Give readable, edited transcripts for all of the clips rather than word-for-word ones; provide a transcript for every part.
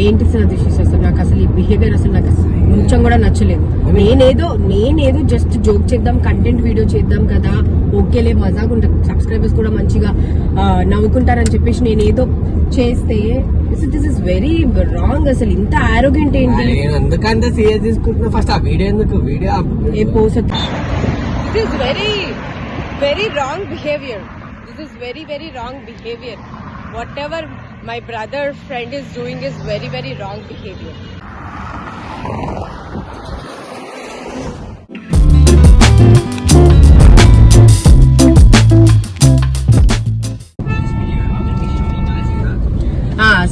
ఏంటి సతీష్ అసలు నాకు అసలు ఈ బిహేవియర్ అసలు నాకు అసలు కొంచెం కూడా నచ్చలేదు. నేనేదో జస్ట్ జోక్ చేద్దాం, కంటెంట్ వీడియో చేద్దాం కదా, ఓకేలే మజాగా ఉంటుంది, సబ్స్క్రైబర్స్ కూడా మంచిగా నవ్వుకుంటారని చెప్పేసి నేనేదో చేస్తే దిస్ ఇస్ వెరీ రాంగ్. అసలు ఇంత ఆరోగ్యంట్ ఏంటి? ఎందుకంత సీరియస్ తీసుకుంటున్నా? ఫస్ట్ ఆ వీడియో ఎందుకు? Video A post this is very very wrong behaviour. This is very very wrong behaviour. Whatever my brother friend is doing is very very wrong behavior.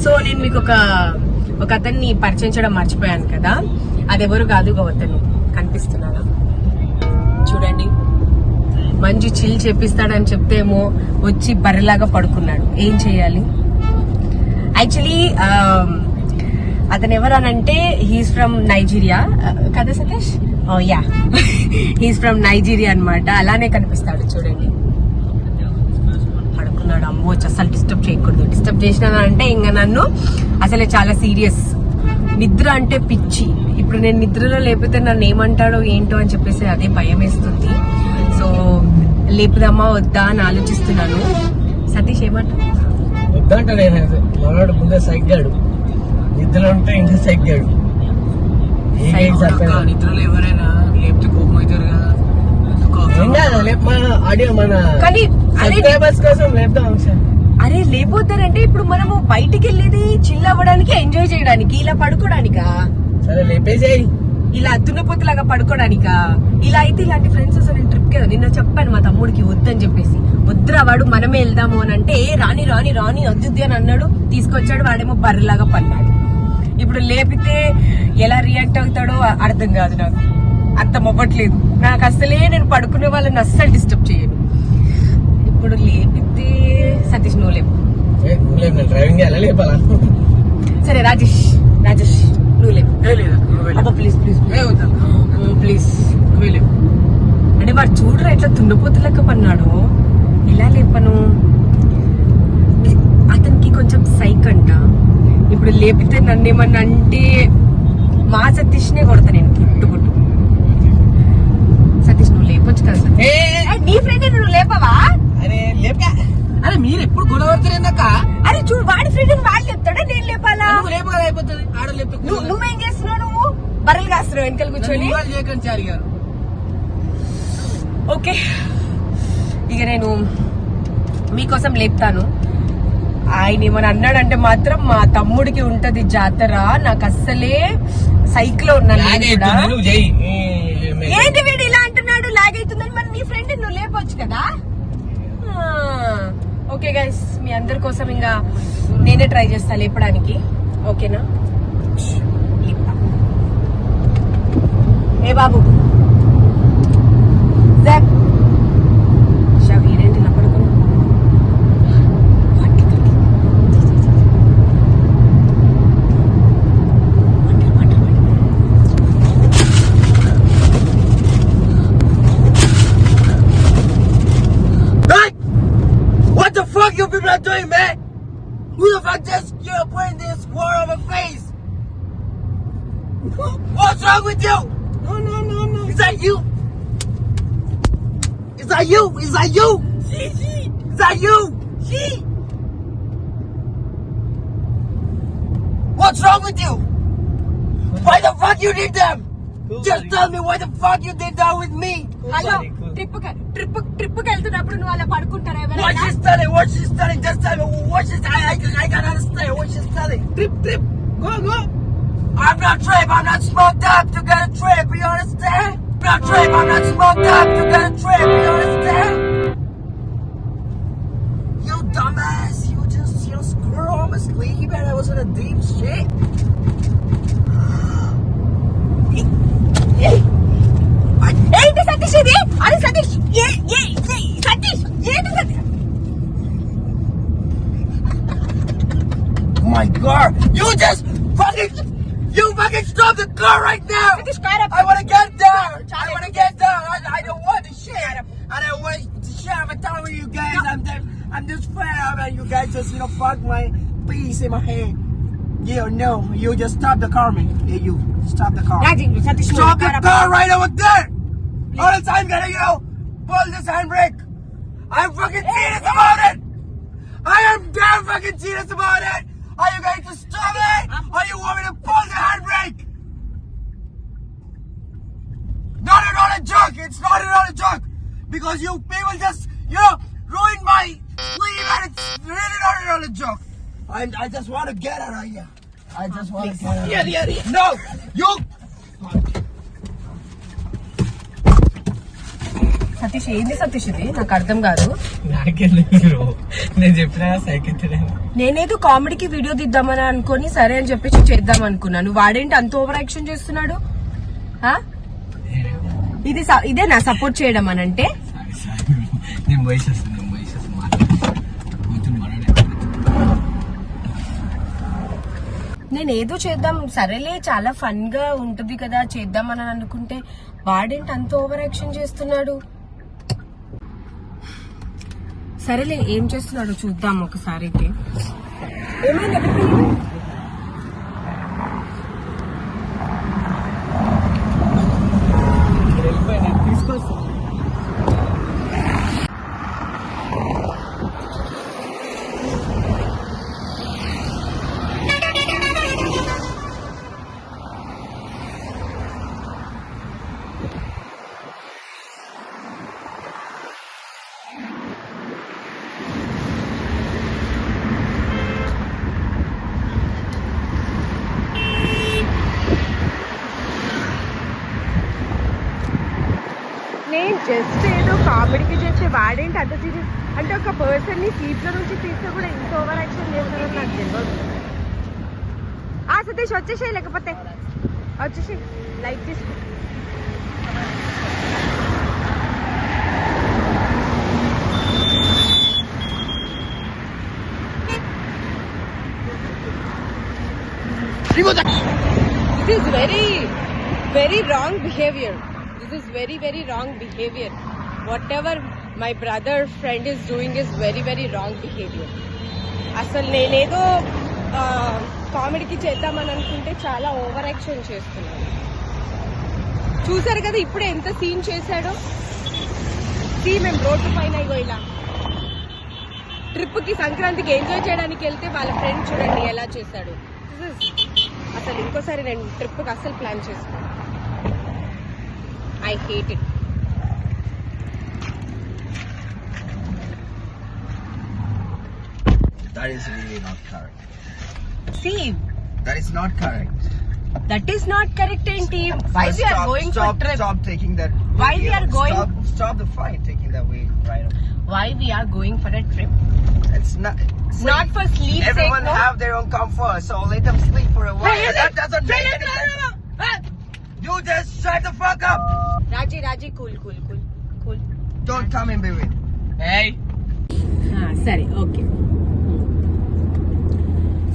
So నేను మీకు ఒక అతన్ని పరిచయం చేయడం మర్చిపోయాను కదా, అదెవరు కాదు అతను కనిపిస్తున్నాడా చూడండి. మంచి చిల్ చేపిస్తాడని చెప్తేమో వచ్చి బర్రెలాగా పడుకున్నాడు. ఏం చేయాలి? యాక్చువల్లీ అతను ఎవరనంటే హీస్ ఫ్రమ్ నైజీరియా కదా Satish? Yeah, he's from Nigeria అన్నమాట. అలానే కనిపిస్తాడు చూడండి, పడుకున్నాడు. అమ్మో, అసలు డిస్టర్బ్ చేయకూడదు. డిస్టర్బ్ చేసినానంటే ఇంకా నన్ను అసలే చాలా సీరియస్. నిద్ర అంటే పిచ్చి. ఇప్పుడు నేను నిద్రలో లేకపోతే నన్ను ఏమంటాడో ఏంటో అని చెప్పేసి అదే భయం వేస్తుంది. సో లేపుదామా వద్దా అని ఆలోచిస్తున్నాను. సతీష్ ఏమంటావు? వద్దంట. మనోడు ముందే సైగ్గాడు, నిద్రలో ఉంటే ఇంకా సైగ్గాడు. నిద్రలో ఎవరైనా లేపితే కోపం అవుతారు కదా. అరే లేపోతారంటే ఇప్పుడు మనము బయటికి వెళ్ళేది చిల్ అవ్వడానికి, ఎంజాయ్ చేయడానికి, ఇలా పడుకోవడానికా? సరే లేపేసేయి. ఇలా దున్నపోతులాగా పడుకోవడానికా? ఇలా అయితే ఇలాంటి ఫ్రెండ్స్ అసలు ట్రిప్ కదా. నిన్న చెప్పాను మా తమ్ముడికి వద్దని చెప్పేసి. వద్దురా వాడు, మనమే వెళ్దాము అని అంటే రాని రాని రాని వద్దు అని అన్నాడు. తీసుకొచ్చాడు, వాడేమో బర్రెలాగా పన్నాడు. ఇప్పుడు లేపితే ఎలా రియాక్ట్ అవుతాడో అర్థం కాదు నాకు. అర్థం అవ్వట్లేదు నాకు అసలే. నేను పడుకునే వాళ్ళని అస్సలు డిస్టర్బ్ చేయను. ఇప్పుడు లేపితే సతీష్ నువ్వు లేపు. సరే రాజేష్ నువ్వు లేపు. ప్లీజ్ ప్లీజ్ ప్లీజ్ నువ్వే లేపు. అంటే వాడు చూడరా ఎట్లా దున్నపోతులెక్క పన్నాడు. ఇలా లేపను. అతనికి కొంచెం సైక్ అంట. ఇప్పుడు లేపితే నన్ను ఏమన్నా అంటే మా సతీష్నే కొడతా నేను పుట్టు. సతీష్ నువ్వు లేపొచ్చు కదా సార్. నీ ఫ్రెండ్ నువ్వు లేపవా? అరే మీరు ఎప్పుడు గొడవ పడతారేందక్క? అరే చూడు, వాడి ఫ్రెండ్ వాడు లేపుతాడా, నేను లేపాలా? అయిపోతుంది. నువ్వేం చేస్తున్నావు? నువ్వు బర్రెలు కాస్తున్నావు వెనకాల కూర్చొని. ఓకే, ఇక నేను మీకోసం లేపుతాను. ఆయన ఏమని అన్నాడంటే మాత్రం మా తమ్ముడికి ఉంటది జాతర. నాకు అస్సలే సైకిల్ ఉన్నాను. ఏంటి వీడు ఇలా అంటున్నాడు, లాగ్ అవుతుందని? మరి నీ ఫ్రెండ్ నువ్వు లేపొచ్చు కదా. ఓకే గైస్, మీ అందరి కోసం ఇంకా నేనే ట్రై చేస్తా లేపడానికి. ఓకేనా? ఏ బాబు వీరేంటి ఇలా పడుకున్నా? What the fuck you people are doing, man? Who the fuck just putting this war on my face? What's wrong with you? No. Is that you? Is that you? Is that you? What's wrong with you? Why the fuck you did them? Just tell me why the fuck you did that with me. Hello, trip వెళ్తున్నప్పుడు నువ్వు అలా పడుకుంటారా? What she's telling, just tell me what she's telling. I can't understand what she's telling. Trip, go. I'm not trip, I'm not smoked up to get a trip, you understand? I'm not trip, I'm not smoked up to get a trip, you understand? You dumbass, you screw on my sleep and I was in a deep shit. ఏంటి సతీష్ ఇది? అరే సతీష్, సతీష్ ఏంటి Satish? Oh my god, you fucking stop the car right now. Satish, car up. I want to get down. I don't want the shit. I don't want the shit. I'm telling you guys, I'm just fed up and you guys just fuck my peace in my head. Yeah, no, you just stop the car, man. Hey, you stop the car. Raji Satish Stop the car right over there. Or else I'm gonna, pull this handbrake. I'm fucking serious about it. I am damn fucking serious about it. Are you going to stop it? Or you want me to pull the handbrake? Not at all a joke. It's not at all a joke. Because you people just, ruined my sleep and it's really not at all a joke. I just want to get out of here. I just want to get out of here. No! You! Satish ఏంది సతీష్ ఇది నాకు అర్థం కాదు. నేను చెప్పిన cycle నేనేదో కామెడీకి video తీద్దామని అనుకుని సరే అని చెప్పేసి చేద్దాం అనుకున్నాను. వాడేంటి అంత ఓవర్ యాక్షన్ చేస్తున్నాడు? ఇదే నా సపోర్ట్ చేయడం అని అంటే నేను వయసు నేను ఏదో చేద్దాం సరేలే చాలా ఫన్ గా ఉంటది కదా చేద్దాం అని అనుకుంటే వాడేంటి అంత ఓవర్ యాక్షన్ చేస్తున్నాడు? సరేలే ఏం చేస్తున్నాడు చూద్దాం ఒకసారి అయితే. ఏమైంది తీసుకొస్తా. నేను జస్ట్ ఏదో కామెడీకి చేసే వాడేంటి అంత సీరియస్ అంటే ఒక పర్సన్ ని సీట్ లో నుంచి తీస్తే కూడా ఇంత ఓవర్ యాక్షన్ చేస్తారని నాకు తెలియదు. సతీష్ వచ్చేసాయి లేకపోతే వచ్చేసి లైక్ తీసుకో. This is very wrong behavior. This is very wrong behavior. Whatever my brother friend is doing is very wrong behavior. అసలు నేనేదో కామెడీకి చేద్దామని అనుకుంటే చాలా ఓవర్ యాక్షన్ చేస్తున్నాను. చూసారు కదా ఇప్పుడే ఎంత సీన్ చేశాడో. మేము రోడ్డు పైన ఇగో ఇలా ట్రిప్ కి సంక్రాంతికి ఎంజాయ్ చేయడానికి వెళ్తే వాళ్ళ ఫ్రెండ్ చూడండి ఎలా చేశాడు. అసలు ఇంకోసారి నేను ట్రిప్ కి అసలు ప్లాన్ చేసుకున్నాను. I hate it. That is really not correct. See, That is not correct. that is not correct in team. Why we are going for trip? Stop taking that. Why we are going? Stop the fight taking that way right. Why we are going for a trip? It's not. Not for sleep sake, Everyone no? have their own comfort, so let them sleep for a while. Hey, That doesn't make any sense. You just shut the fuck up. Raji, cool. Don't come in between. Hey. సరే okay.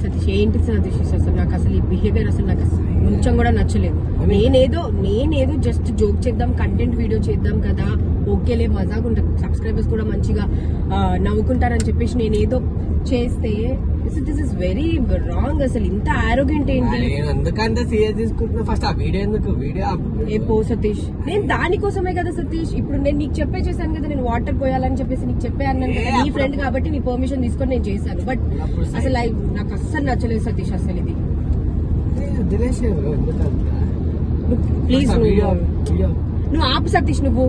Satish ఏంటి సతీష్ అసలు నాకు అసలు ఈ behaviour అసలు నాకు అసలు కొంచెం కూడా నచ్చలేదు. నేనేదో జస్ట్ జోక్ చేద్దాం కంటెంట్ వీడియో చేద్దాం కదా ఓకేలే మజాగా ఉంటుంది సబ్స్క్రైబర్స్ కూడా మంచిగా నవ్వుకుంటారని చెప్పేసి నేనేదో చేస్తే దిస్ ఇస్ వెరీ రాంగ్. అసలు ఇంత ఆరోగ్యంట్ ఏంటి? ఎందుకంత సీరియస్ తీసుకుంటున్నా ఫస్ట్ ఆ వీడియో ఎందుకు ఏ పో సతీష్ నేను దానికోసమే కదా సతీష్ ఇప్పుడు నేను నీకు చెప్పేసాను కదా నేను వాటర్ పోయాలని చెప్పేసి నీకు చెప్పే అన్నాను కదా నీ ఫ్రెండ్ కాబట్టి నీ పర్మిషన్ తీసుకొని నేను చేశాను. బట్ అసలు నాకు అస్సలు నచ్చలేదు సతీష్ అసలు ఇది. ప్లీజ్ నువ్వు ఆపు సతీష్ నువ్వు.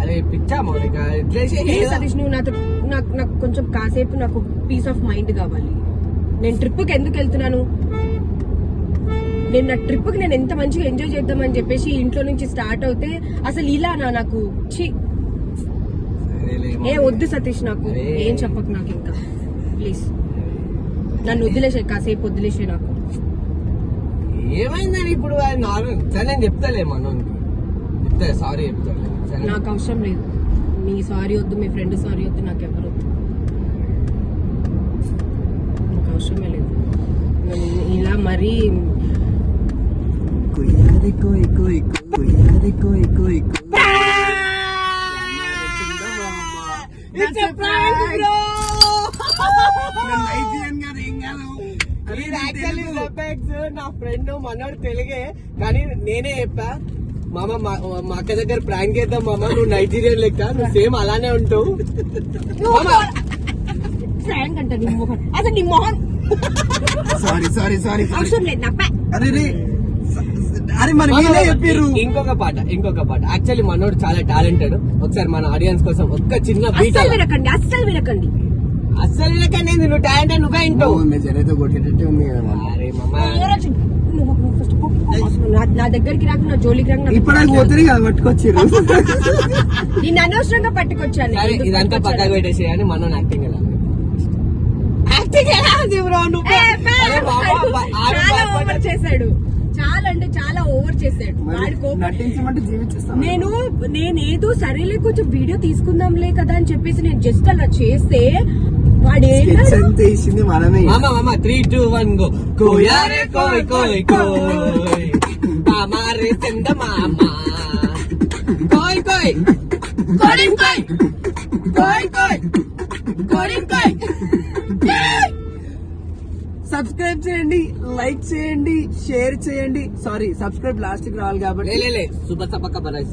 అరే పిచ్చా మౌనిక సతీష్ నువ్వు నాకు కొంచెం కాసేపు నాకు పీస్ ఆఫ్ మైండ్ కావాలి. నేను ట్రిప్ కి ఎందుకు వెళ్తున్నాను? నేను నా ట్రిప్ కి నేను ఎంత మంచిగా ఎంజాయ్ చేద్దామని చెప్పేసి ఇంట్లో నుంచి స్టార్ట్ అవుతే అసలు ఇలా నాకు వద్దు సతీష్ నాకు ఏం చెప్పకు నాకు ఇంకా ప్లీజ్ నన్ను వదిలేసే కాసేపు వదిలేసే నాకు. ఏమైందని ఇప్పుడు నార్మల్ సరే నేను చెప్తాలే మనోనికి చెప్తా సారీ చెప్తాను. నాకు అవసరం లేదు మీ సారీ వద్దు మీ ఫ్రెండ్ సారీ వద్దు నాకు ఎవరు వద్దు నాకు అవసరమే లేదు. ఇలా మరీ నా ఫ్రెండ్ మనోడు తెలుగే కానీ నేనే చెప్పా మామ మా అక్క దగ్గర ప్రాంక్ చేద్దాం మామ, నువ్వు నైజీరియన్ లెక్క, నువ్వు సేమ్ అలానే ఉంటావు ఫ్రాంక్ అంట నీ మొహం, అసలు నీ మొహం సారీ అవసరం లేదు నప్ప. అరే మరి మీరే చెప్పారు. ఇంకొక పాట యాక్చువల్లీ మనోడు చాలా టాలెంటెడ్. ఒకసారి మన ఆడియన్స్ కోసం ఒక్క చిన్న బీట్. అస్సలు వినకండి అస్సలు వినకండి, నువ్వు టాలెంటెడ్ నువ్వే వింటావు. జనతో కొట్టేటట్టే ఉంది కదా మామ. అరే మామ నువ్వు first పో. అసలు నా దగ్గరికి రాక నా జోలికి రాక ఇప్పుడు నాకు పోతుంది కదా పట్టుకొచ్చారు. నేను అనవసరంగా పట్టుకొచ్చాను. సరే ఇదంతా పక్కకు పెట్టేసి అని మనోడు యాక్టింగ్ ఎలా ఉంది బ్రో నువ్వు? అరే మామ, చాలా ఓవర్ చేశాడు, చాలా అంటే చాలా ఓవర్ చేశాడు. వాడి కోపం నటించమంటే జీవించేస్తాను. నేనేదో సరేలే కొంచెం వీడియో తీసుకుందాంలే కదా అని చెప్పేసి నేను జస్ట్ అలా చేస్తే వాడు ఎంత వేసింది మనమే. మామ 3, 2, 1 గో. కోయారే కోయ్ కోయ్ కోయ్ మామారే చంద మామ కోయ్ కోయ్ కోడిం కోయ్ కోయ్ కోయ్ కోడిం కోయ్. సబ్స్క్రైబ్ చేయండి, లైక్ చేయండి, షేర్ చేయండి. సారీ సబ్స్క్రైబ్ లాస్ట్ కి రావాలి కాబట్టి లే సూపర్ సపక్క బనాయి